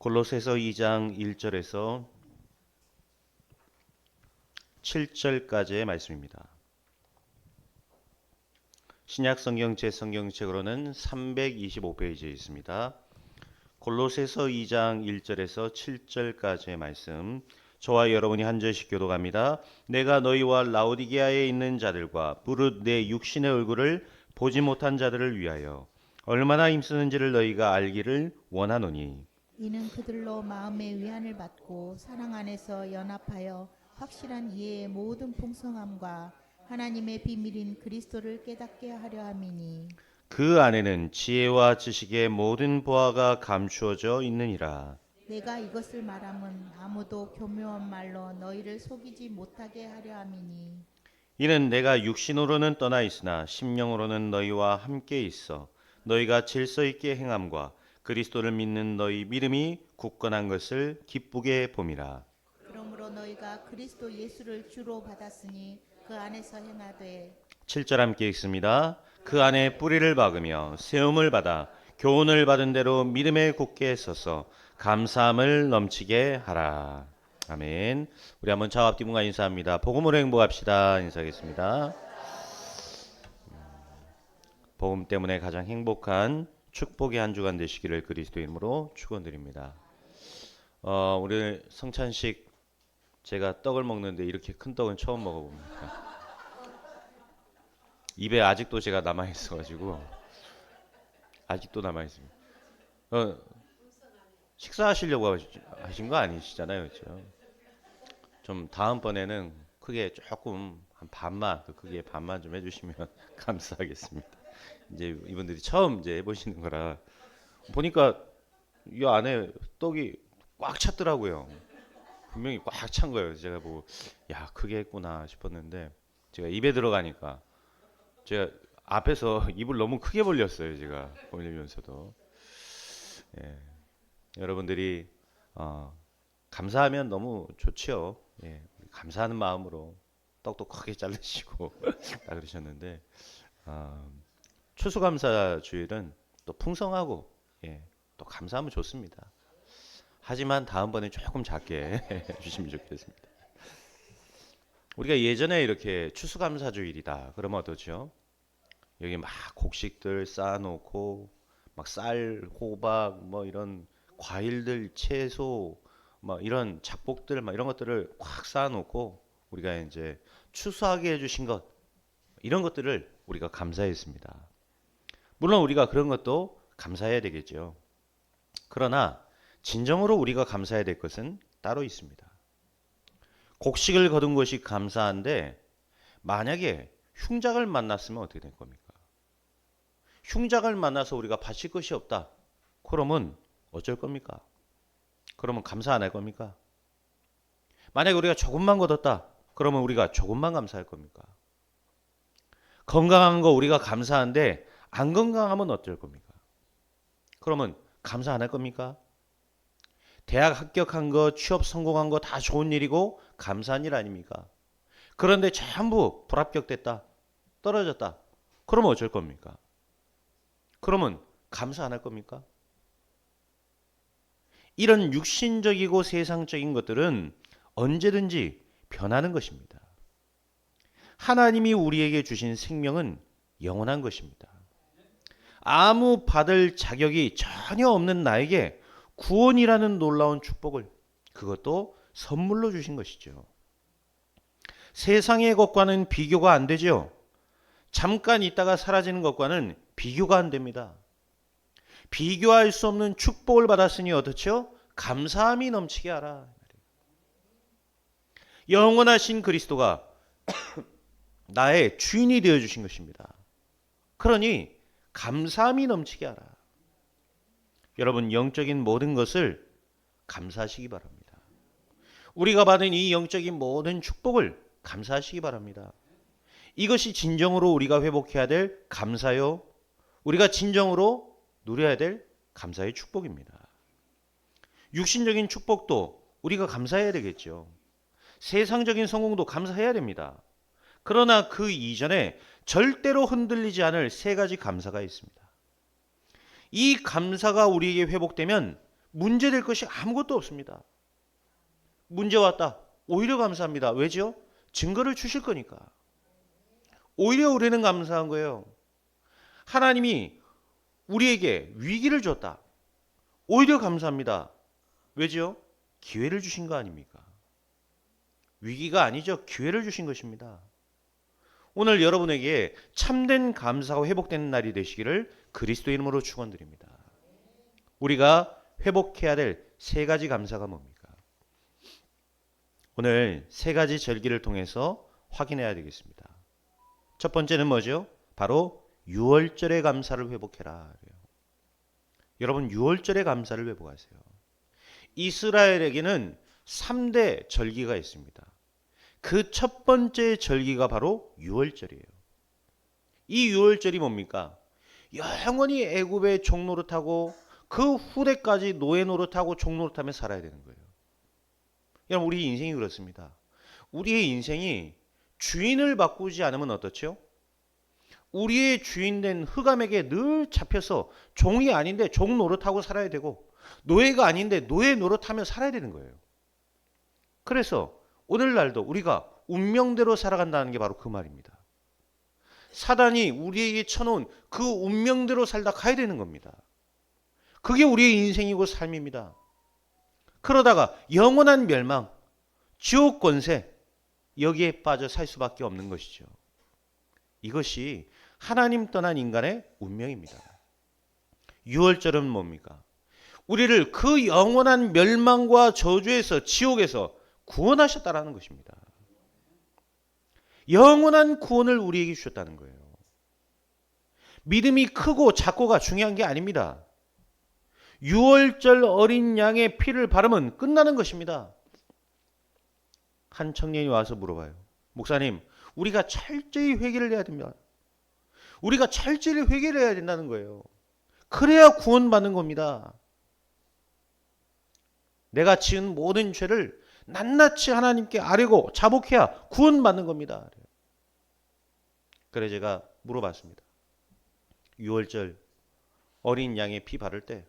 골로새서 2장 1절에서 7절까지의 말씀입니다. 신약 성경 제 성경책으로는 325페이지에 있습니다. 골로새서 2장 1절에서 7절까지의 말씀, 저와 여러분이 한 절씩 교독합니다. 내가 너희와 라오디게아에 있는 자들과 무릇 내 육신의 얼굴을 보지 못한 자들을 위하여 얼마나 힘쓰는지를 너희가 알기를 원하노니, 이는 그들로 마음의 위안을 받고 사랑 안에서 연합하여 확실한 이해의 모든 풍성함과 하나님의 비밀인 그리스도를 깨닫게 하려 함이니, 그 안에는 지혜와 지식의 모든 보화가 감추어져 있느니라. 내가 이것을 말함은 아무도 교묘한 말로 너희를 속이지 못하게 하려 함이니, 이는 내가 육신으로는 떠나 있으나 심령으로는 너희와 함께 있어 너희가 질서 있게 행함과 그리스도를 믿는 너희 믿음이 굳건한 것을 기쁘게 봄이라. 그러므로 너희가 그리스도 예수를 주로 받았으니 그 안에서 행하되, 7절 함께 읽습니다. 그 안에 뿌리를 박으며 세움을 받아 교훈을 받은 대로 믿음에 굳게 서서 감사함을 넘치게 하라. 아멘. 우리 한번 좌우 앞뒤분과 인사합니다. 복음으로 행복합시다. 인사하겠습니다. 복음 때문에 가장 행복한 축복의 한 주간 되시기를 그리스도 이름으로 축원드립니다. 우리 성찬식 제가 떡을 먹는데 이렇게 큰 떡은 처음 먹어봅니다. 입에 아직도 제가 남아 있어가지고 아직도 남아 있습니다. 식사하시려고 하신 거 아니시잖아요, 그렇죠? 좀 다음번에는 크게 조금 한 반만, 그 크기의 반만 좀 해주시면 감사하겠습니다. 이제 이분들이 처음 이제 해보시는 거라 보니까 이 안에 떡이 꽉 찼더라고요. 분명히 꽉 찬 거예요. 제가 보고 야 크게 했구나 싶었는데 제가 입에 들어가니까 제가 앞에서 입을 너무 크게 벌렸어요. 제가 벌리면서도 예, 여러분들이 감사하면 너무 좋지요. 예, 감사하는 마음으로 떡도 크게 자르시고 다 그러셨는데 추수감사 주일은 또 풍성하고 예, 또 감사하면 좋습니다. 하지만 다음번에 조금 작게 해주시면 좋겠습니다. 우리가 예전에 이렇게 추수감사 주일이다 그러면 어떠죠? 여기 막 곡식들 쌓아놓고 막 쌀, 호박 뭐 이런 과일들, 채소 막 이런 작복들 막 이런 것들을 꽉 쌓아놓고 우리가 이제 추수하게 해주신 것 이런 것들을 우리가 감사했습니다. 물론 우리가 그런 것도 감사해야 되겠죠. 그러나 진정으로 우리가 감사해야 될 것은 따로 있습니다. 곡식을 거둔 것이 감사한데 만약에 흉작을 만났으면 어떻게 될 겁니까? 흉작을 만나서 우리가 바칠 것이 없다. 그러면 어쩔 겁니까? 그러면 감사 안 할 겁니까? 만약에 우리가 조금만 거뒀다. 그러면 우리가 조금만 감사할 겁니까? 건강한 거 우리가 감사한데 안 건강하면 어쩔 겁니까? 그러면 감사 안 할 겁니까? 대학 합격한 거, 취업 성공한 거 다 좋은 일이고 감사한 일 아닙니까? 그런데 전부 불합격됐다. 떨어졌다. 그러면 어쩔 겁니까? 그러면 감사 안 할 겁니까? 이런 육신적이고 세상적인 것들은 언제든지 변하는 것입니다. 하나님이 우리에게 주신 생명은 영원한 것입니다. 아무 받을 자격이 전혀 없는 나에게 구원이라는 놀라운 축복을 그것도 선물로 주신 것이죠. 세상의 것과는 비교가 안 되죠. 잠깐 있다가 사라지는 것과는 비교가 안 됩니다. 비교할 수 없는 축복을 받았으니 어떻죠? 감사함이 넘치게 하라. 영원하신 그리스도가 나의 주인이 되어 주신 것입니다. 그러니 감사함이 넘치게 하라. 여러분 영적인 모든 것을 감사하시기 바랍니다. 우리가 받은 이 영적인 모든 축복을 감사하시기 바랍니다. 이것이 진정으로 우리가 회복해야 될 감사요. 우리가 진정으로 누려야 될 감사의 축복입니다. 육신적인 축복도 우리가 감사해야 되겠죠. 세상적인 성공도 감사해야 됩니다. 그러나 그 이전에 절대로 흔들리지 않을 세 가지 감사가 있습니다. 이 감사가 우리에게 회복되면 문제될 것이 아무것도 없습니다. 문제 왔다. 오히려 감사합니다. 왜죠? 증거를 주실 거니까. 오히려 우리는 감사한 거예요. 하나님이 우리에게 위기를 줬다. 오히려 감사합니다. 왜죠? 기회를 주신 거 아닙니까? 위기가 아니죠. 기회를 주신 것입니다. 오늘 여러분에게 참된 감사가 회복되는 날이 되시기를 그리스도 이름으로 축원드립니다. 우리가 회복해야 될 세 가지 감사가 뭡니까? 오늘 세 가지 절기를 통해서 확인해야 되겠습니다. 첫 번째는 뭐죠? 바로 유월절의 감사를 회복해라. 여러분, 유월절의 감사를 회복하세요. 이스라엘에게는 3대 절기가 있습니다. 그 첫 번째 절기가 바로 유월절이에요. 이 유월절이 뭡니까? 영원히 애굽의 종노릇하고 그 후대까지 노예 노릇하고 종노릇하며 살아야 되는 거예요. 여러분, 우리 인생이 그렇습니다. 우리의 인생이 주인을 바꾸지 않으면 어떻죠? 우리의 주인된 흑암에게 늘 잡혀서 종이 아닌데 종 노릇하고 살아야 되고 노예가 아닌데 노예 노릇하며 살아야 되는 거예요. 그래서 오늘날도 우리가 운명대로 살아간다는 게 바로 그 말입니다. 사단이 우리에게 쳐놓은 그 운명대로 살다 가야 되는 겁니다. 그게 우리의 인생이고 삶입니다. 그러다가 영원한 멸망, 지옥 권세, 여기에 빠져 살 수밖에 없는 것이죠. 이것이 하나님 떠난 인간의 운명입니다. 유월절은 뭡니까? 우리를 그 영원한 멸망과 저주에서, 지옥에서 구원하셨다라는 것입니다. 영원한 구원을 우리에게 주셨다는 거예요. 믿음이 크고 작고가 중요한 게 아닙니다. 유월절 어린 양의 피를 바르면 끝나는 것입니다. 한 청년이 와서 물어봐요. 목사님, 우리가 철저히 회개를 해야 됩니다. 우리가 철저히 회개를 해야 된다는 거예요. 그래야 구원받는 겁니다. 내가 지은 모든 죄를 낱낱이 하나님께 아뢰고 자복해야 구원받는 겁니다. 그래 제가 물어봤습니다. 유월절 어린 양의 피 바를 때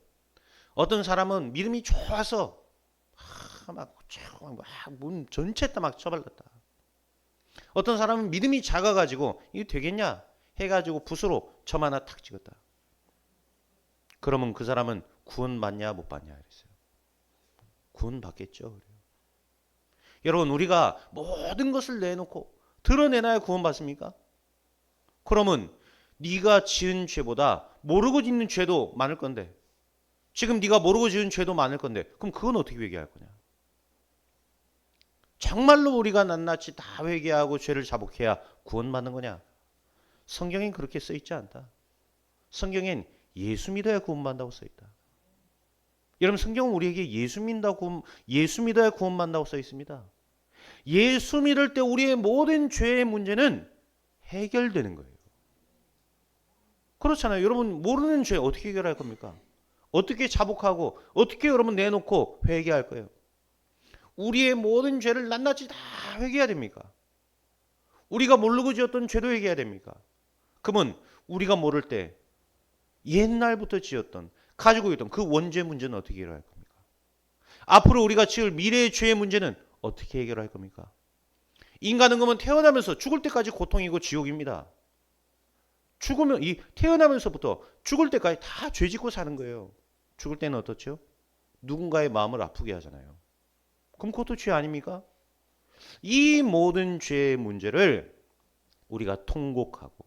어떤 사람은 믿음이 좋아서 문 전체 다 막 쳐발랐다. 어떤 사람은 믿음이 작아가지고 이거 되겠냐 해가지고 붓으로 점 하나 탁 찍었다. 그러면 그 사람은 구원받냐 못 받냐 그랬어요. 구원받겠죠. 그래요. 여러분, 우리가 모든 것을 내놓고 드러내놔야 구원받습니까? 그러면 네가 지은 죄보다 모르고 짓는 죄도 많을 건데, 지금 네가 모르고 지은 죄도 많을 건데, 그럼 그건 어떻게 회개할 거냐? 정말로 우리가 낱낱이 다 회개하고 죄를 자복해야 구원받는 거냐? 성경엔 그렇게 써 있지 않다. 성경엔 예수 믿어야 구원받는다고 써 있다. 여러분, 성경은 우리에게 예수 믿어야 구원받는다고 써 있습니다. 예수 믿을 때 우리의 모든 죄의 문제는 해결되는 거예요. 그렇잖아요. 여러분, 모르는 죄 어떻게 해결할 겁니까? 어떻게 자복하고 어떻게 여러분 내놓고 회개할 거예요? 우리의 모든 죄를 낱낱이 다 회개해야 됩니까? 우리가 모르고 지었던 죄도 회개해야 됩니까? 그러면 우리가 모를 때 옛날부터 지었던 가지고 있던 그 원죄 문제는 어떻게 해결할 겁니까? 앞으로 우리가 지을 미래의 죄의 문제는 어떻게 해결할 겁니까? 인간은 그러면 태어나면서 죽을 때까지 고통이고 지옥입니다. 죽으면 태어나면서부터 죽을 때까지 다 죄 짓고 사는 거예요. 죽을 때는 어떻죠? 누군가의 마음을 아프게 하잖아요. 그럼 그것도 죄 아닙니까? 이 모든 죄의 문제를 우리가 통곡하고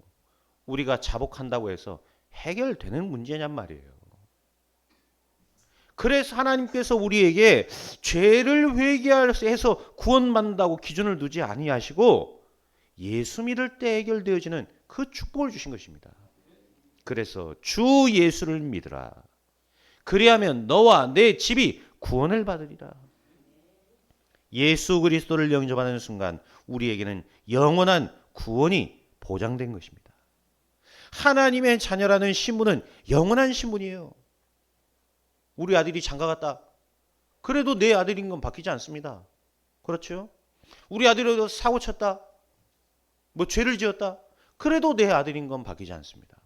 우리가 자복한다고 해서 해결되는 문제냔 말이에요. 그래서 하나님께서 우리에게 죄를 회개해서 구원받는다고 기준을 두지 아니하시고 예수 믿을 때 해결되어지는 그 축복을 주신 것입니다. 그래서 주 예수를 믿으라. 그리하면 너와 내 집이 구원을 받으리라. 예수 그리스도를 영접하는 순간 우리에게는 영원한 구원이 보장된 것입니다. 하나님의 자녀라는 신분은 영원한 신분이에요. 우리 아들이 장가 갔다. 그래도 내 아들인 건 바뀌지 않습니다. 그렇죠? 우리 아들이 사고 쳤다. 죄를 지었다. 그래도 내 아들인 건 바뀌지 않습니다.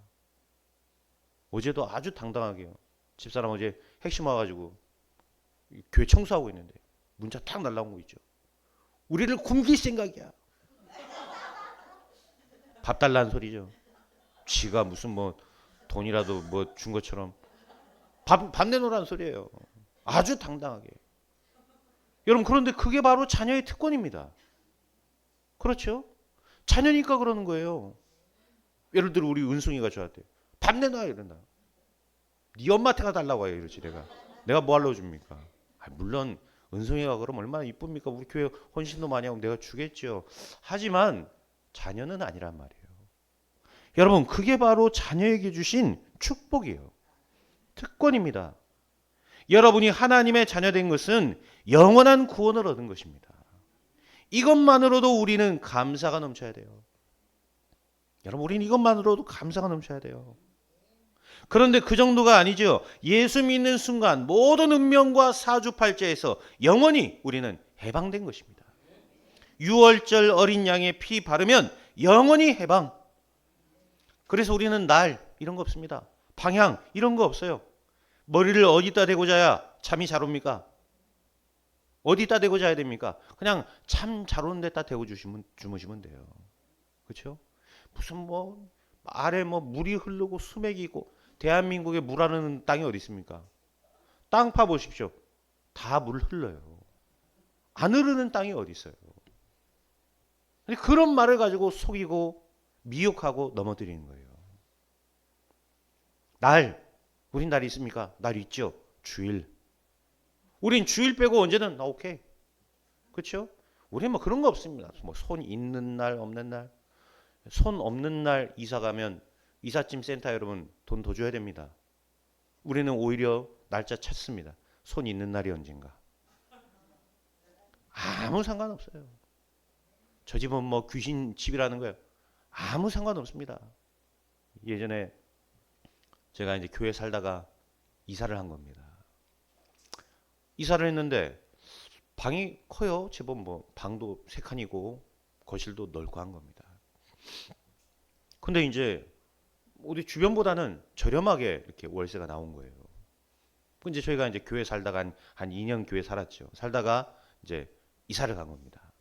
어제도 아주 당당하게요. 집사람 어제 핵심 와가지고 교회 청소하고 있는데 문자 탁 날라온 거 있죠. 우리를 굶길 생각이야. 밥 달라는 소리죠. 지가 무슨 뭐 돈이라도 뭐 준 것처럼 밥 내놓으라는 소리예요. 아주 당당하게. 여러분, 그런데 그게 바로 자녀의 특권입니다. 그렇죠? 자녀니까 그러는 거예요. 예를 들어 우리 은숙이가 저한테 밥 내놔 이런다. 네 엄마한테 가달라고 해요. 이러지 내가 뭐 하려고 줍니까? 물론 은숙이가 그럼 얼마나 이쁩니까? 우리 교회 헌신도 많이 하고 내가 주겠죠. 하지만 자녀는 아니란 말이에요. 여러분, 그게 바로 자녀에게 주신 축복이에요. 특권입니다. 여러분이 하나님의 자녀된 것은 영원한 구원을 얻은 것입니다. 이것만으로도 우리는 감사가 넘쳐야 돼요. 여러분, 우리는 이것만으로도 감사가 넘쳐야 돼요. 그런데 그 정도가 아니죠. 예수 믿는 순간 모든 운명과 사주팔자에서 영원히 우리는 해방된 것입니다. 유월절 어린 양의 피 바르면 영원히 해방. 그래서 우리는 날 이런 거 없습니다. 방향 이런 거 없어요. 머리를 어디다 대고 자야 잠이 잘 옵니까? 어디다 대고 자야 됩니까? 그냥 참 잘 오는 데다 대고 주무시면 돼요. 그렇죠? 무슨 뭐 아래 뭐 물이 흐르고 수맥이 있고, 대한민국에 물 흐르는 땅이 어디 있습니까? 땅 파 보십시오. 다 물 흘러요. 안 흐르는 땅이 어디 있어요? 그런 말을 가지고 속이고 미혹하고 넘어뜨리는 거예요. 우린 날이 있습니까? 날 있죠. 주일. 우린 주일 빼고 언제든 오케이. 그렇죠? 우린 뭐 그런 거 없습니다. 뭐 손 있는 날 없는 날. 손 없는 날 이사 가면 이삿짐 센터 여러분 돈 더 줘야 됩니다. 우리는 오히려 날짜 찾습니다. 손 있는 날이 언젠가. 아무 상관없어요. 저 집은 뭐 귀신 집이라는 거예요. 아무 상관없습니다. 예전에 제가 이제 교회 살다가 이사를 한 겁니다. 이사를 했는데 방이 커요. 제법 뭐 방도 3칸이고 거실도 넓고 한 겁니다. 근데 이제 우리 주변보다는 저렴하게 이렇게 월세가 나온 거예요. 이제 저희가 이제 교회 살다가 한 2년 교회 살았죠. 살다가 이제 이사를 간 겁니다.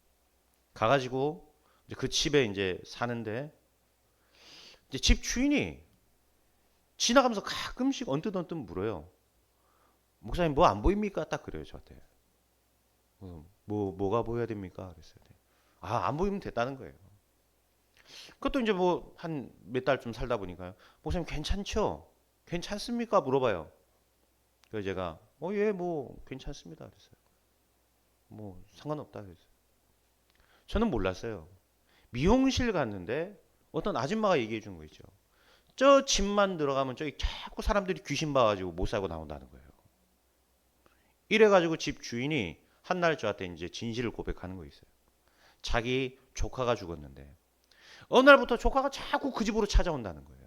가가지고 이제 그 집에 이제 사는데 이제 집 주인이 지나가면서 가끔씩 언뜻 물어요. 목사님 뭐 안 보입니까? 딱 그래요 저한테. 뭐가 보여야 됩니까? 그랬어요. 안 보이면 됐다는 거예요. 그것도 이제 뭐 한 몇 달쯤 살다 보니까요. 목사님 괜찮죠? 괜찮습니까? 물어봐요. 그래서 제가 예, 뭐 괜찮습니다. 그랬어요. 뭐 상관없다 그랬어요. 저는 몰랐어요. 미용실 갔는데 어떤 아줌마가 얘기해 준 거 있죠. 저 집만 들어가면 저기 자꾸 사람들이 귀신 봐가지고 못 살고 나온다는 거예요. 이래가지고 집 주인이 한날 저한테 이제 진실을 고백하는 거 있어요. 자기 조카가 죽었는데 어느 날부터 조카가 자꾸 그 집으로 찾아온다는 거예요.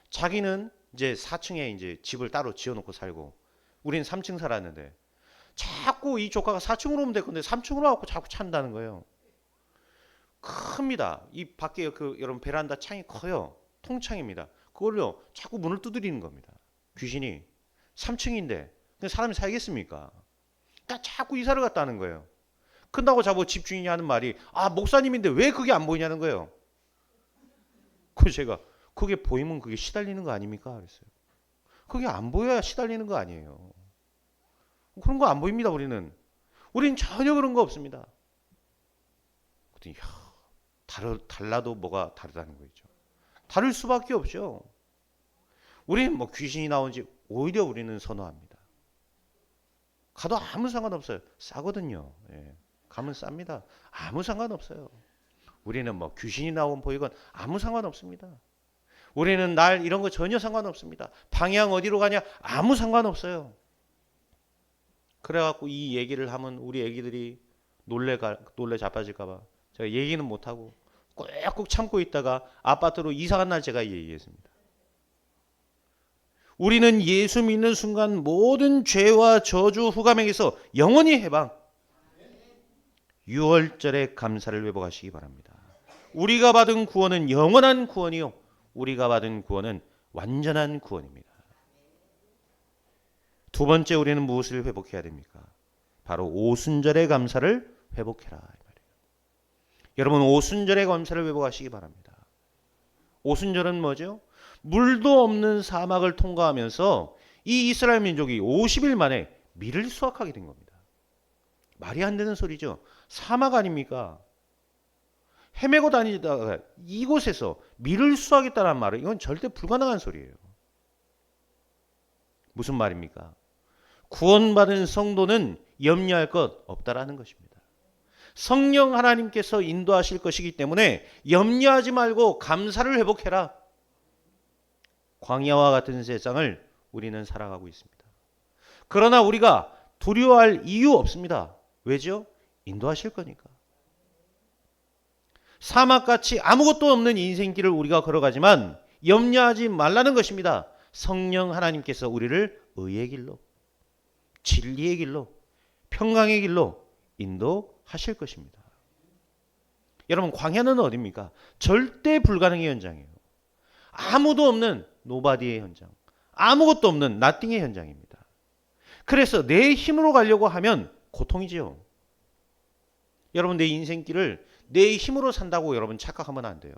자기는 이제 4층에 이제 집을 따로 지어놓고 살고 우리는 3층 살았는데 자꾸 이 조카가 4층으로 오면 될 건데 3층으로 와서 자꾸 찾는다는 거예요. 큽니다. 이 밖에 그 여러분 베란다 창이 커요. 통창입니다. 그걸요 자꾸 문을 두드리는 겁니다. 귀신이 3층인데 사람이 살겠습니까? 그러니까 자꾸 이사를 갔다는 거예요. 끝나고 자고 집주인이 하는 말이 목사님인데 왜 그게 안 보이냐는 거예요. 그래서 제가 그게 보이면 그게 시달리는 거 아닙니까? 그랬어요. 그게 안 보여야 시달리는 거 아니에요. 그런 거 안 보입니다. 우리는 전혀 그런 거 없습니다. 그랬더니 달라도 뭐가 다르다는 거죠. 다를 수밖에 없죠. 우리는 뭐 귀신이 나온지 오히려 우리는 선호합니다. 가도 아무 상관없어요. 싸거든요. 예. 가면 쌉니다. 아무 상관없어요. 우리는 뭐 귀신이 나온 보이건 아무 상관없습니다. 우리는 날 이런 거 전혀 상관없습니다. 방향 어디로 가냐 아무 상관없어요. 그래갖고 이 얘기를 하면 우리 애기들이 놀래 자빠질까 봐 제가 얘기는 못하고 꾹꾹 참고 있다가 아파트로 이사 간 날 제가 얘기했습니다. 우리는 예수 믿는 순간 모든 죄와 저주 후감에게서 영원히 해방. 6월절에 감사를 회복하시기 바랍니다. 우리가 받은 구원은 영원한 구원이요. 우리가 받은 구원은 완전한 구원입니다. 두 번째 우리는 무엇을 회복해야 됩니까? 바로 오순절의 감사를 회복해라 이 말이에요. 여러분 오순절의 감사를 회복하시기 바랍니다. 오순절은 뭐죠? 물도 없는 사막을 통과하면서 이 이스라엘 민족이 50일 만에 밀을 수확하게 된 겁니다. 말이 안 되는 소리죠. 사막 아닙니까? 헤매고 다니다가 이곳에서 밀을 수확했다는 말은 이건 절대 불가능한 소리예요. 무슨 말입니까? 구원받은 성도는 염려할 것 없다라는 것입니다. 성령 하나님께서 인도하실 것이기 때문에 염려하지 말고 감사를 회복해라. 광야와 같은 세상을 우리는 살아가고 있습니다. 그러나 우리가 두려워할 이유 없습니다. 왜죠? 인도하실 거니까. 사막같이 아무것도 없는 인생길을 우리가 걸어가지만 염려하지 말라는 것입니다. 성령 하나님께서 우리를 의의 길로, 진리의 길로, 평강의 길로 인도하실 것입니다. 여러분 광야는 어디입니까? 절대 불가능의 현장이에요. 아무도 없는 노바디의 현장, 아무것도 없는 나띵의 현장입니다. 그래서 내 힘으로 가려고 하면 고통이지요. 여러분 내 인생길을 내 힘으로 산다고 여러분 착각하면 안 돼요.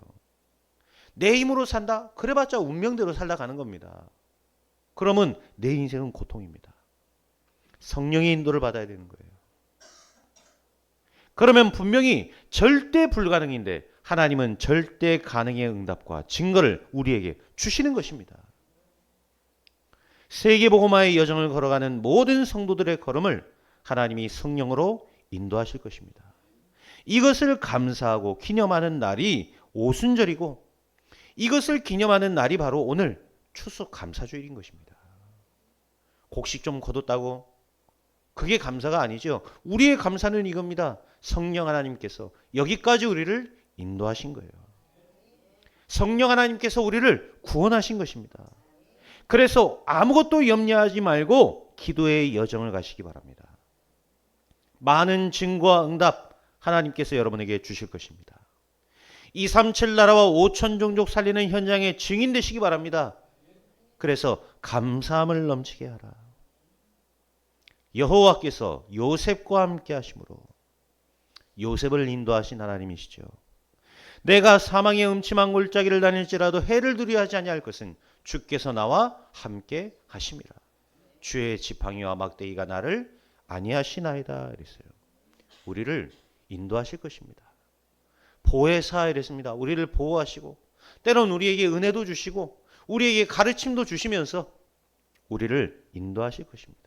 내 힘으로 산다? 그래봤자 운명대로 살다 가는 겁니다. 그러면 내 인생은 고통입니다. 성령의 인도를 받아야 되는 거예요. 그러면 분명히 절대 불가능인데 하나님은 절대 가능의 응답과 증거를 우리에게 주시는 것입니다. 세계복음화의 여정을 걸어가는 모든 성도들의 걸음을 하나님이 성령으로 인도하실 것입니다. 이것을 감사하고 기념하는 날이 오순절이고 이것을 기념하는 날이 바로 오늘 추수 감사주일인 것입니다. 곡식 좀 거뒀다고 그게 감사가 아니죠. 우리의 감사는 이겁니다. 성령 하나님께서 여기까지 우리를 인도하신 거예요. 성령 하나님께서 우리를 구원하신 것입니다. 그래서 아무것도 염려하지 말고 기도의 여정을 가시기 바랍니다. 많은 증거와 응답 하나님께서 여러분에게 주실 것입니다. 237 나라와 5천 종족 살리는 현장에 증인 되시기 바랍니다. 그래서 감사함을 넘치게 하라. 여호와께서 요셉과 함께 하심으로 요셉을 인도하신 하나님이시죠. 내가 사망의 음침한 골짜기를 다닐지라도 해를 두려워하지 아니할 것은 주께서 나와 함께 하심이라. 주의 지팡이와 막대기가 나를 안위하시나이다 이랬어요. 우리를 인도하실 것입니다. 보혜사 이랬습니다. 우리를 보호하시고 때론 우리에게 은혜도 주시고 우리에게 가르침도 주시면서 우리를 인도하실 것입니다.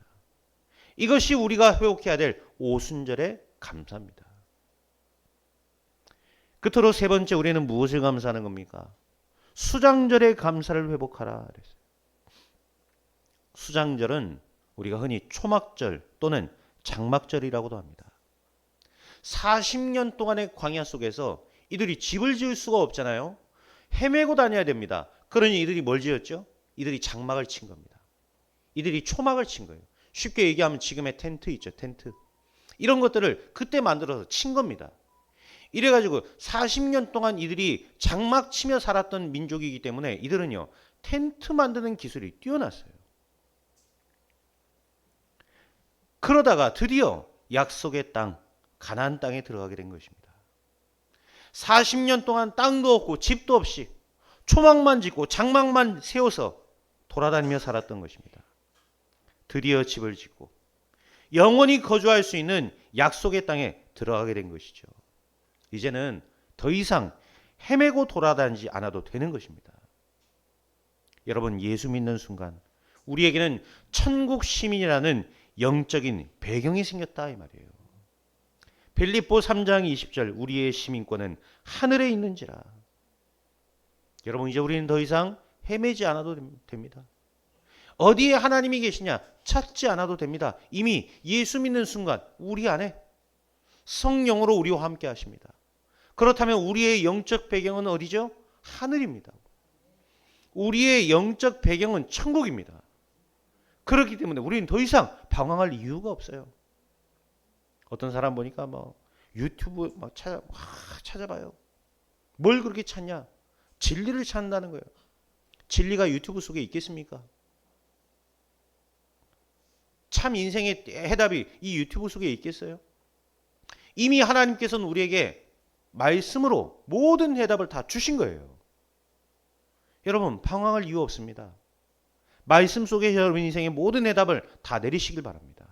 이것이 우리가 회복해야 될 오순절의 감사입니다. 끝으로 세 번째 우리는 무엇을 감사하는 겁니까? 수장절의 감사를 회복하라 그랬어요. 수장절은 우리가 흔히 초막절 또는 장막절이라고도 합니다. 40년 동안의 광야 속에서 이들이 집을 지을 수가 없잖아요. 헤매고 다녀야 됩니다. 그러니 이들이 뭘 지었죠? 이들이 장막을 친 겁니다. 이들이 초막을 친 거예요. 쉽게 얘기하면 지금의 텐트 있죠. 텐트. 이런 것들을 그때 만들어서 친 겁니다. 이래가지고 40년 동안 이들이 장막 치며 살았던 민족이기 때문에 이들은요 텐트 만드는 기술이 뛰어났어요. 그러다가 드디어 약속의 땅 가나안 땅에 들어가게 된 것입니다. 40년 동안 땅도 없고 집도 없이 초막만 짓고 장막만 세워서 돌아다니며 살았던 것입니다. 드디어 집을 짓고 영원히 거주할 수 있는 약속의 땅에 들어가게 된 것이죠. 이제는 더 이상 헤매고 돌아다니지 않아도 되는 것입니다. 여러분 예수 믿는 순간 우리에게는 천국 시민이라는 영적인 배경이 생겼다 이 말이에요. 빌립보 3장 20절 우리의 시민권은 하늘에 있는지라. 여러분 이제 우리는 더 이상 헤매지 않아도 됩니다. 어디에 하나님이 계시냐 찾지 않아도 됩니다. 이미 예수 믿는 순간 우리 안에 성령으로 우리와 함께 하십니다. 그렇다면 우리의 영적 배경은 어디죠? 하늘입니다. 우리의 영적 배경은 천국입니다. 그렇기 때문에 우리는 더 이상 방황할 이유가 없어요. 어떤 사람 보니까 유튜브 찾아봐요. 뭘 그렇게 찾냐? 진리를 찾는다는 거예요. 진리가 유튜브 속에 있겠습니까? 참 인생의 해답이 이 유튜브 속에 있겠어요? 이미 하나님께서는 우리에게 말씀으로 모든 해답을 다 주신 거예요. 여러분, 방황할 이유 없습니다. 말씀 속에 여러분 인생의 모든 해답을 다 내리시길 바랍니다.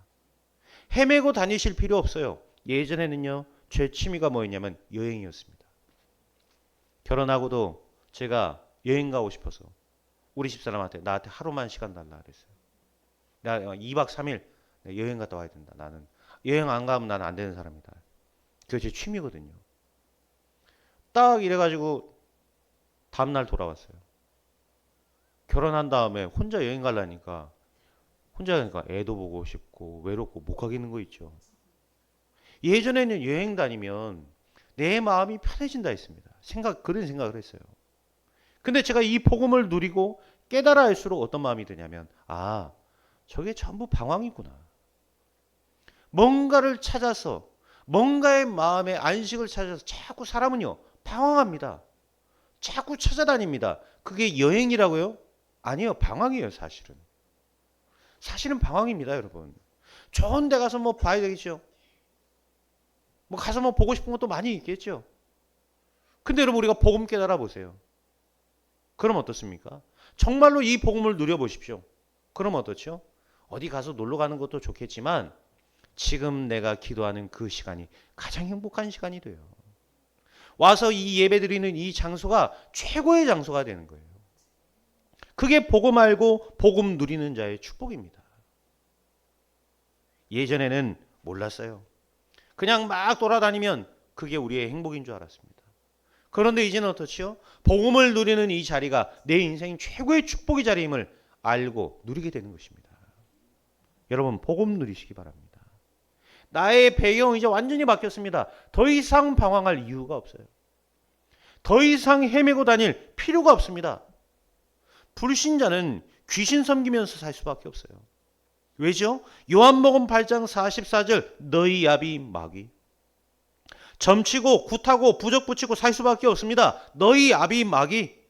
헤매고 다니실 필요 없어요. 예전에는요, 제 취미가 뭐였냐면 여행이었습니다. 결혼하고도 제가 여행 가고 싶어서 우리 집사람한테 나한테 하루만 시간 달라 그랬어요. 나 2박 3일 여행 갔다 와야 된다. 나는 여행 안 가면 나는 안 되는 사람이다. 그게 제 취미거든요. 딱 이래가지고 다음날 돌아왔어요. 결혼한 다음에 혼자 여행 가려니까 혼자 가니까 애도 보고 싶고 외롭고 못 가겠는 거 있죠. 예전에는 여행 다니면 내 마음이 편해진다 했습니다. 그런 생각을 했어요. 근데 제가 이 복음을 누리고 깨달아 할수록 어떤 마음이 드냐면, 아, 저게 전부 방황이구나. 뭔가를 찾아서, 뭔가의 마음의 안식을 찾아서 자꾸 사람은요, 방황합니다. 자꾸 찾아다닙니다. 그게 여행이라고요? 아니요, 방황이에요, 사실은. 사실은 방황입니다, 여러분. 좋은 데 가서 뭐 봐야 되겠죠. 뭐 가서 뭐 보고 싶은 것도 많이 있겠죠. 근데 여러분, 우리가 복음 깨달아 보세요. 그럼 어떻습니까? 정말로 이 복음을 누려보십시오. 그럼 어떻죠? 어디 가서 놀러 가는 것도 좋겠지만 지금 내가 기도하는 그 시간이 가장 행복한 시간이 돼요. 와서 이 예배 드리는 이 장소가 최고의 장소가 되는 거예요. 그게 복음 알고 복음 누리는 자의 축복입니다. 예전에는 몰랐어요. 그냥 막 돌아다니면 그게 우리의 행복인 줄 알았습니다. 그런데 이제는 어떻지요? 복음을 누리는 이 자리가 내 인생 최고의 축복의 자리임을 알고 누리게 되는 것입니다. 여러분, 복음 누리시기 바랍니다. 나의 배경은 이제 완전히 바뀌었습니다. 더 이상 방황할 이유가 없어요. 더 이상 헤매고 다닐 필요가 없습니다. 불신자는 귀신 섬기면서 살 수밖에 없어요. 왜죠? 요한복음 8장 44절 너희 야비 마귀 점치고 굿하고 부적 붙이고 살 수밖에 없습니다. 너희 아비 마귀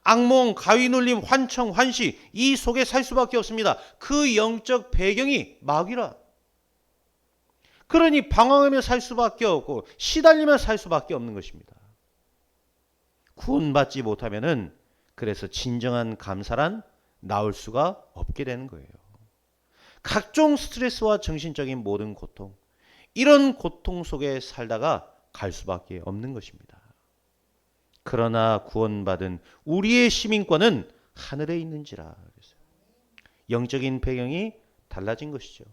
악몽, 가위 눌림, 환청, 환시 이 속에 살 수밖에 없습니다. 그 영적 배경이 마귀라. 그러니 방황하며 살 수밖에 없고 시달리며 살 수밖에 없는 것입니다. 구원받지 못하면은 그래서 진정한 감사란 나올 수가 없게 되는 거예요. 각종 스트레스와 정신적인 모든 고통, 이런 고통 속에 살다가 갈 수밖에 없는 것입니다. 그러나 구원받은 우리의 시민권은 하늘에 있는지라. 영적인 배경이 달라진 것이죠.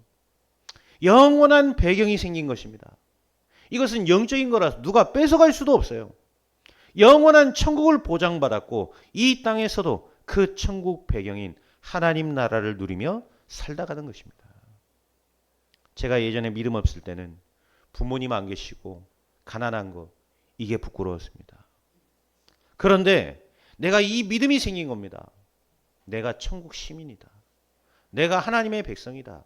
영원한 배경이 생긴 것입니다. 이것은 영적인 거라서 누가 뺏어갈 수도 없어요. 영원한 천국을 보장받았고 이 땅에서도 그 천국 배경인 하나님 나라를 누리며 살다 가는 것입니다. 제가 예전에 믿음 없을 때는 부모님 안 계시고 가난한 거 이게 부끄러웠습니다. 그런데 내가 이 믿음이 생긴 겁니다. 내가 천국 시민이다. 내가 하나님의 백성이다.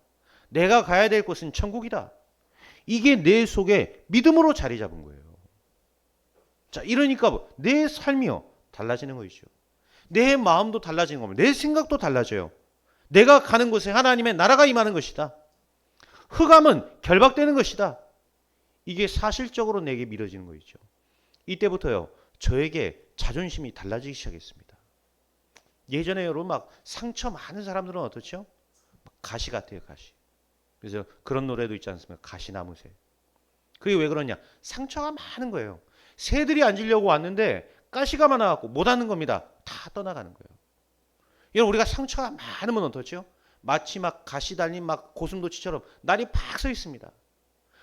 내가 가야 될 곳은 천국이다. 이게 내 속에 믿음으로 자리 잡은 거예요. 자, 이러니까 내 삶이요 달라지는 것이죠. 내 마음도 달라지는 겁니다. 내 생각도 달라져요. 내가 가는 곳에 하나님의 나라가 임하는 것이다. 흑암은 결박되는 것이다. 이게 사실적으로 내게 믿어지는 것이죠. 이때부터요 저에게 자존심이 달라지기 시작했습니다. 예전에 여러분 막 상처 많은 사람들은 어떻죠? 가시 같아요, 가시. 그래서 그런 노래도 있지 않습니까? 가시나무새. 그게 왜 그러냐? 상처가 많은 거예요. 새들이 앉으려고 왔는데 가시가 많아갖고 못 앉는 겁니다. 다 떠나가는 거예요. 여러분 우리가 상처가 많으면 어떻죠? 마치 막 가시 달린 막 고슴도치처럼 날이 팍 서 있습니다.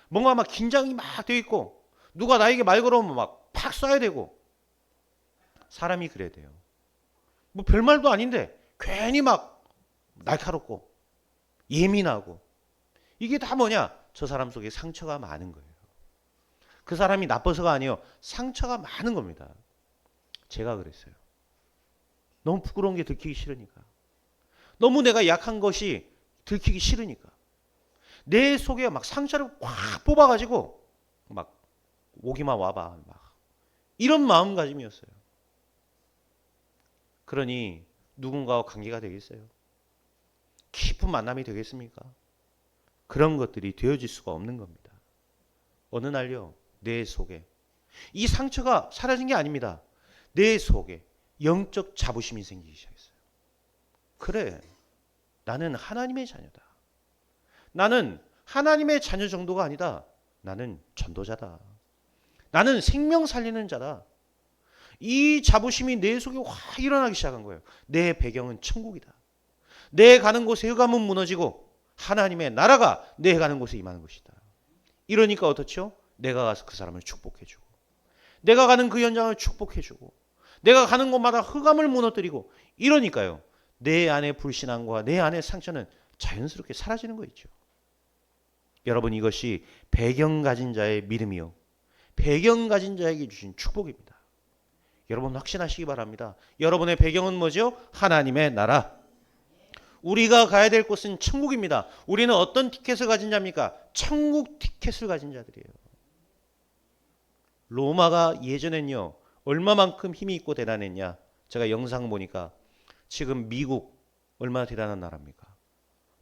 뭔가 막 긴장이 막 돼 있고 누가 나에게 말 걸어오면 막 팍 쏴야 되고 사람이 그래야 돼요. 뭐 별말도 아닌데 괜히 막 날카롭고 예민하고 이게 다 뭐냐? 저 사람 속에 상처가 많은 거예요. 그 사람이 나빠서가 아니에요. 상처가 많은 겁니다. 제가 그랬어요. 너무 부끄러운 게 들키기 싫으니까. 너무 내가 약한 것이 들키기 싫으니까. 내 속에 막 상처를 확 뽑아가지고 막 오기만 와봐. 막 이런 마음가짐이었어요. 그러니 누군가와 관계가 되겠어요? 깊은 만남이 되겠습니까? 그런 것들이 되어질 수가 없는 겁니다. 어느 날요, 내 속에 이 상처가 사라진 게 아닙니다. 내 속에 영적 자부심이 생기기 시작했어요. 그래, 나는 하나님의 자녀다. 나는 하나님의 자녀 정도가 아니다. 나는 전도자다. 나는 생명 살리는 자다. 이 자부심이 내 속에 확 일어나기 시작한 거예요. 내 배경은 천국이다. 내 가는 곳에 흑암은 무너지고 하나님의 나라가 내 가는 곳에 임하는 것이다. 이러니까 어떻죠? 내가 가서 그 사람을 축복해주고, 내가 가는 그 현장을 축복해주고, 내가 가는 곳마다 흑암을 무너뜨리고, 이러니까요, 내 안의 불신앙과 내 안의 상처는 자연스럽게 사라지는 거 있죠. 여러분, 이것이 배경 가진 자의 믿음이요, 배경 가진 자에게 주신 축복입니다. 여러분 확신하시기 바랍니다. 여러분의 배경은 뭐죠? 하나님의 나라. 우리가 가야 될 곳은 천국입니다. 우리는 어떤 티켓을 가진 자입니까? 천국 티켓을 가진 자들이에요. 로마가 예전엔요, 얼마만큼 힘이 있고 대단했냐. 제가 영상 보니까 지금 미국 얼마나 대단한 나라입니까?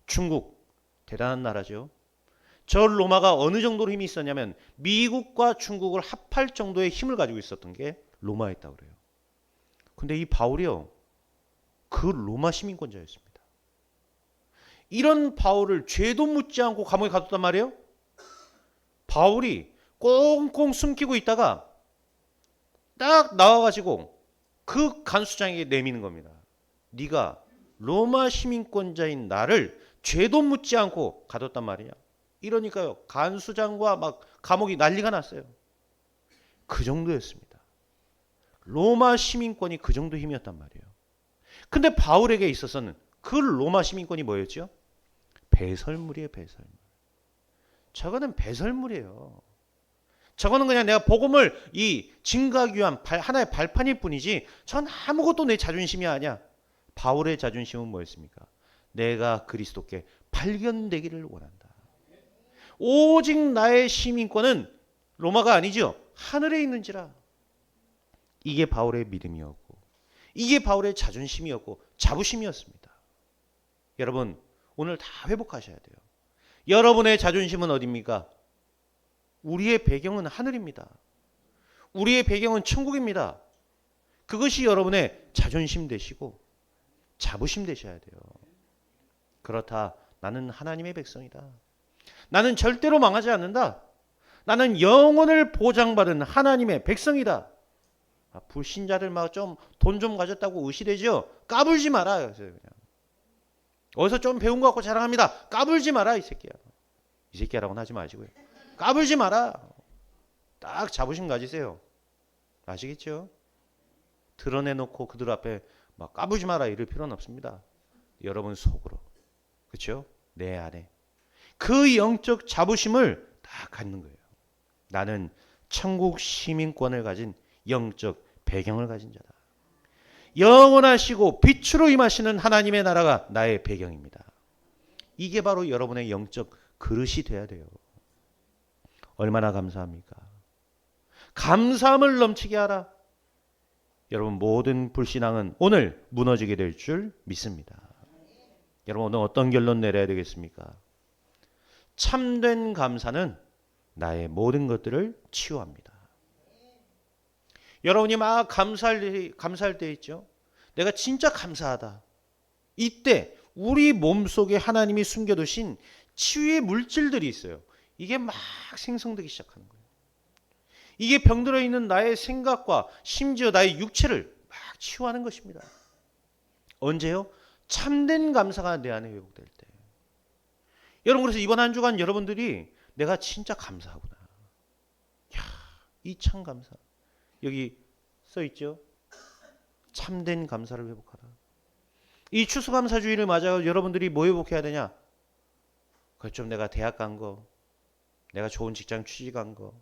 중국 대단한 나라죠. 저 로마가 어느 정도로 힘이 있었냐면 미국과 중국을 합할 정도의 힘을 가지고 있었던 게 로마였다고 그래요. 근데 이 바울이요, 그 로마 시민권자였습니다. 이런 바울을 죄도 묻지 않고 감옥에 가뒀단 말이에요. 바울이 꽁꽁 숨기고 있다가 딱 나와가지고 그 간수장에게 내미는 겁니다. 네가 로마 시민권자인 나를 죄도 묻지 않고 가뒀단 말이냐. 이러니까요, 간수장과 막 감옥이 난리가 났어요. 그 정도였습니다. 로마 시민권이 그 정도 힘이었단 말이에요. 근데 바울에게 있어서는 그 로마 시민권이 뭐였죠? 배설물이에요, 배설물. 저거는 배설물이에요. 저거는 그냥 내가 복음을 이 증가하기 위한 하나의 발판일 뿐이지, 전 아무것도 내 자존심이 아니야. 바울의 자존심은 뭐였습니까? 내가 그리스도께 발견되기를 원한다. 오직 나의 시민권은 로마가 아니죠. 하늘에 있는지라. 이게 바울의 믿음이었고, 이게 바울의 자존심이었고 자부심이었습니다. 여러분, 오늘 다 회복하셔야 돼요. 여러분의 자존심은 어디입니까? 우리의 배경은 하늘입니다. 우리의 배경은 천국입니다. 그것이 여러분의 자존심 되시고 자부심 되셔야 돼요. 그렇다. 나는 하나님의 백성이다. 나는 절대로 망하지 않는다. 나는 영혼을 보장받은 하나님의 백성이다. 불신자들 막 좀 돈 좀 가졌다고 의시되죠. 까불지 마라. 그냥 어디서 좀 배운 거 갖고 자랑합니다. 까불지 마라, 이 새끼야. 이 새끼야라고는 하지 마시고요. 까불지 마라. 딱 자부심 가지세요. 아시겠죠? 드러내놓고 그들 앞에 막 까불지 마라 이럴 필요는 없습니다. 여러분 속으로, 그렇죠? 내 안에 그 영적 자부심을 딱 갖는 거예요. 나는 천국 시민권을 가진 영적 배경을 가진 자다. 영원하시고 빛으로 임하시는 하나님의 나라가 나의 배경입니다. 이게 바로 여러분의 영적 그릇이 돼야 돼요. 얼마나 감사합니까? 감사함을 넘치게 하라. 여러분, 모든 불신앙은 오늘 무너지게 될 줄 믿습니다. 여러분, 오늘 어떤 결론 내려야 되겠습니까? 참된 감사는 나의 모든 것들을 치유합니다. 여러분이 막 감사할 때 있죠. 내가 진짜 감사하다. 이때 우리 몸속에 하나님이 숨겨두신 치유의 물질들이 있어요. 이게 막 생성되기 시작하는 거예요. 이게 병들어 있는 나의 생각과 심지어 나의 육체를 막 치유하는 것입니다. 언제요? 참된 감사가 내 안에 회복될 때. 여러분, 그래서 이번 한 주간 여러분들이 내가 진짜 감사하구나. 야, 이 참 감사. 여기 써 있죠. 참된 감사를 회복하라. 이 추수감사주의를 맞아 여러분들이 뭐 회복해야 되냐? 그 좀 내가 대학 간 거, 내가 좋은 직장 취직한 거,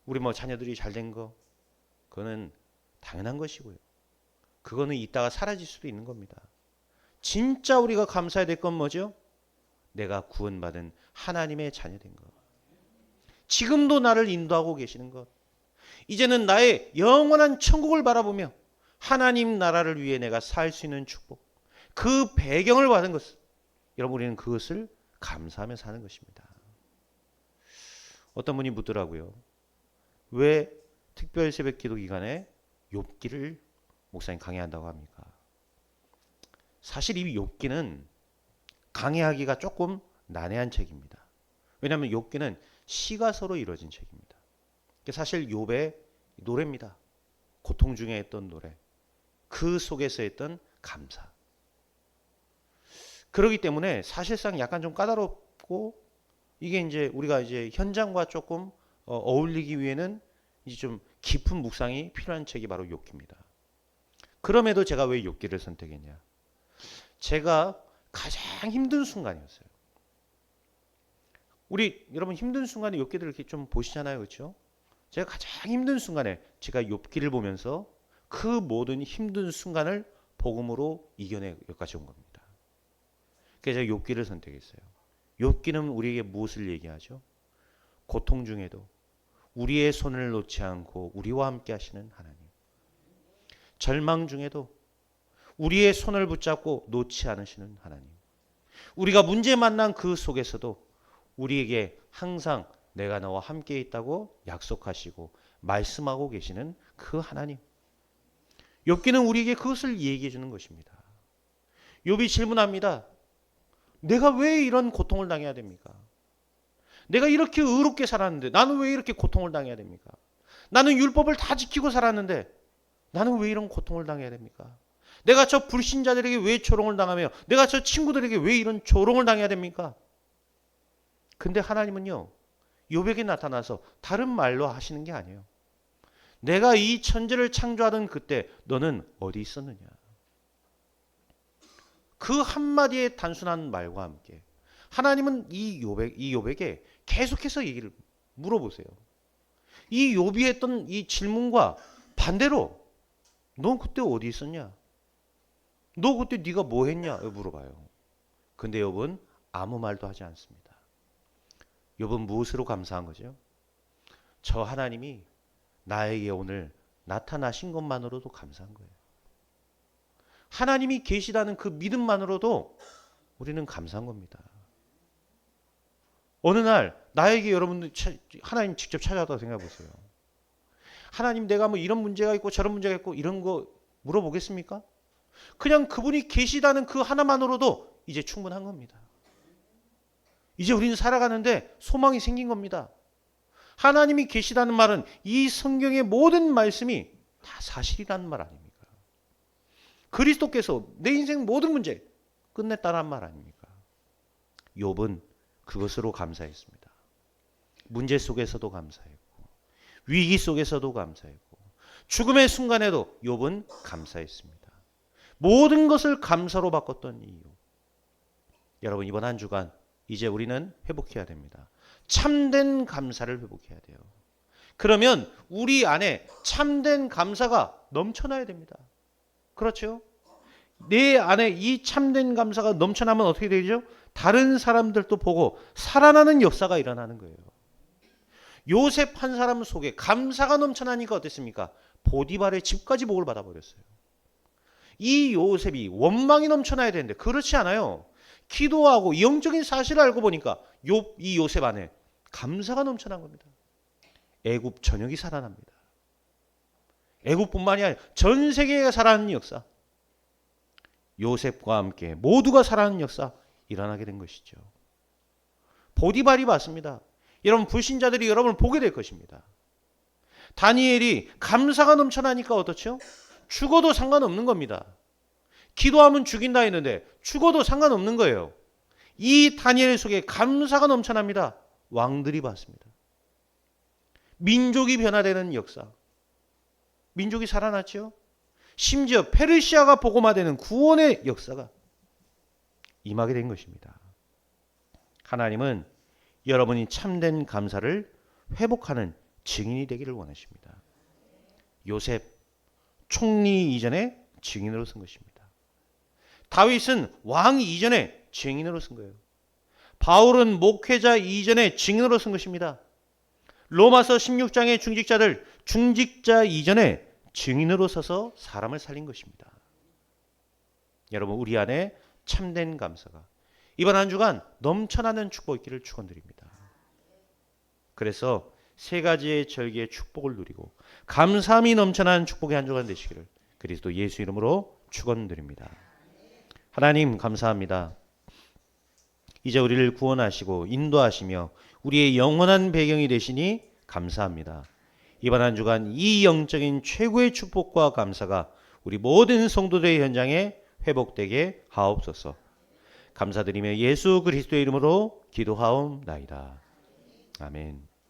우리 뭐 자녀들이 잘 된 거, 그거는 당연한 것이고요. 그거는 이따가 사라질 수도 있는 겁니다. 진짜 우리가 감사해야 될 건 뭐죠? 내가 구원받은 하나님의 자녀된 것. 지금도 나를 인도하고 계시는 것. 이제는 나의 영원한 천국을 바라보며 하나님 나라를 위해 내가 살 수 있는 축복. 그 배경을 받은 것. 여러분 우리는 그것을 감사하며 사는 것입니다. 어떤 분이 묻더라고요. 왜 특별 새벽 기도 기간에 욥기를 목사님 강의한다고 합니까? 사실 이 욥기는 강의하기가 조금 난해한 책입니다. 왜냐하면 욥기는 시가서로 이루어진 책입니다. 사실 욥의 노래입니다. 고통 중에 했던 노래, 그 속에서 했던 감사. 그렇기 때문에 사실상 약간 좀 까다롭고, 이게 이제 우리가 이제 현장과 조금 어울리기 위해는 이제 좀 깊은 묵상이 필요한 책이 바로 욥기입니다. 그럼에도 제가 왜 욥기를 선택했냐? 제가 가장 힘든 순간이었어요. 우리 여러분 힘든 순간에 욥기를 이렇게 좀 보시잖아요, 그렇죠? 제가 가장 힘든 순간에 제가 욥기를 보면서 그 모든 힘든 순간을 복음으로 이겨내 여기까지 온 겁니다. 그래서 제가 욥기를 선택했어요. 욥기는 우리에게 무엇을 얘기하죠? 고통 중에도 우리의 손을 놓지 않고 우리와 함께 하시는 하나님. 절망 중에도 우리의 손을 붙잡고 놓지 않으시는 하나님. 우리가 문제 만난 그 속에서도 우리에게 항상 내가 너와 함께 있다고 약속하시고 말씀하고 계시는 그 하나님. 욥기는 우리에게 그것을 얘기해 주는 것입니다. 욥이 질문합니다. 내가 왜 이런 고통을 당해야 됩니까? 내가 이렇게 의롭게 살았는데 나는 왜 이렇게 고통을 당해야 됩니까? 나는 율법을 다 지키고 살았는데 나는 왜 이런 고통을 당해야 됩니까? 내가 저 불신자들에게 왜 조롱을 당하며 내가 저 친구들에게 왜 이런 조롱을 당해야 됩니까? 근데 하나님은요, 욥에게 나타나서 다른 말로 하시는 게 아니에요. 내가 이 천지를 창조하던 그때 너는 어디 있었느냐? 그 한마디의 단순한 말과 함께 하나님은 이 욥에게 계속해서 얘기를 물어보세요. 이 욥이 했던 이 질문과 반대로 넌 그때 어디 있었냐? 너 그때 네가 뭐 했냐? 물어봐요. 근데 욥은 아무 말도 하지 않습니다. 욥은 무엇으로 감사한 거죠? 저 하나님이 나에게 오늘 나타나신 것만으로도 감사한 거예요. 하나님이 계시다는 그 믿음만으로도 우리는 감사한 겁니다. 어느 날 나에게 여러분들 하나님 직접 찾아왔다고 생각해 보세요. 하나님 내가 뭐 이런 문제가 있고 저런 문제가 있고 이런 거 물어보겠습니까? 그냥 그분이 계시다는 그 하나만으로도 이제 충분한 겁니다. 이제 우리는 살아가는데 소망이 생긴 겁니다. 하나님이 계시다는 말은 이 성경의 모든 말씀이 다 사실이라는 말 아닙니까? 그리스도께서 내 인생 모든 문제 끝냈다는 말 아닙니까? 욥은 그것으로 감사했습니다. 문제 속에서도 감사했고 위기 속에서도 감사했고 죽음의 순간에도 욥은 감사했습니다. 모든 것을 감사로 바꿨던 이유. 여러분 이번 한 주간 이제 우리는 회복해야 됩니다. 참된 감사를 회복해야 돼요. 그러면 우리 안에 참된 감사가 넘쳐나야 됩니다. 그렇죠? 내 안에 이 참된 감사가 넘쳐나면 어떻게 되죠? 다른 사람들도 보고 살아나는 역사가 일어나는 거예요. 요셉 한 사람 속에 감사가 넘쳐나니까 어땠습니까? 보디발의 집까지 복을 받아버렸어요. 이 요셉이 원망이 넘쳐나야 되는데 그렇지 않아요. 기도하고 영적인 사실을 알고 보니까 이 요셉 안에 감사가 넘쳐난 겁니다. 애굽 전역이 살아납니다. 애굽뿐만이 아니라 전 세계가 살아나는 역사. 요셉과 함께 모두가 살아나는 역사 일어나게 된 것이죠. 보디발이 봤습니다. 여러분 불신자들이 여러분을 보게 될 것입니다. 다니엘이 감사가 넘쳐나니까 어떻죠? 죽어도 상관없는 겁니다. 기도하면 죽인다 했는데 죽어도 상관없는 거예요. 이 다니엘 속에 감사가 넘쳐납니다. 왕들이 봤습니다. 민족이 변화되는 역사. 민족이 살아났죠. 심지어 페르시아가 복음화되는 구원의 역사가 임하게 된 것입니다. 하나님은 여러분이 참된 감사를 회복하는 증인이 되기를 원하십니다. 요셉 총리 이전에 증인으로 쓴 것입니다. 다윗은 왕 이전에 증인으로 쓴 거예요. 바울은 목회자 이전에 증인으로 쓴 것입니다. 로마서 16장의 중직자들 중직자 이전에 증인으로 서서 사람을 살린 것입니다. 여러분 우리 안에 참된 감사가 이번 한 주간 넘쳐나는 축복 있기를 축원드립니다. 그래서 세 가지의 절기의 축복을 누리고 감사함이 넘쳐나는 축복의 한 주간 되시기를 그리스도 예수 이름으로 축원드립니다. 하나님 감사합니다. 이제 우리를 구원하시고 인도하시며 우리의 영원한 배경이 되시니 감사합니다. 이번 한 주간 이 영적인 최고의 축복과 감사가 우리 모든 성도들의 현장에 회복되게 하옵소서. 감사드리며 예수 그리스도의 이름으로 기도하옵나이다. 아멘.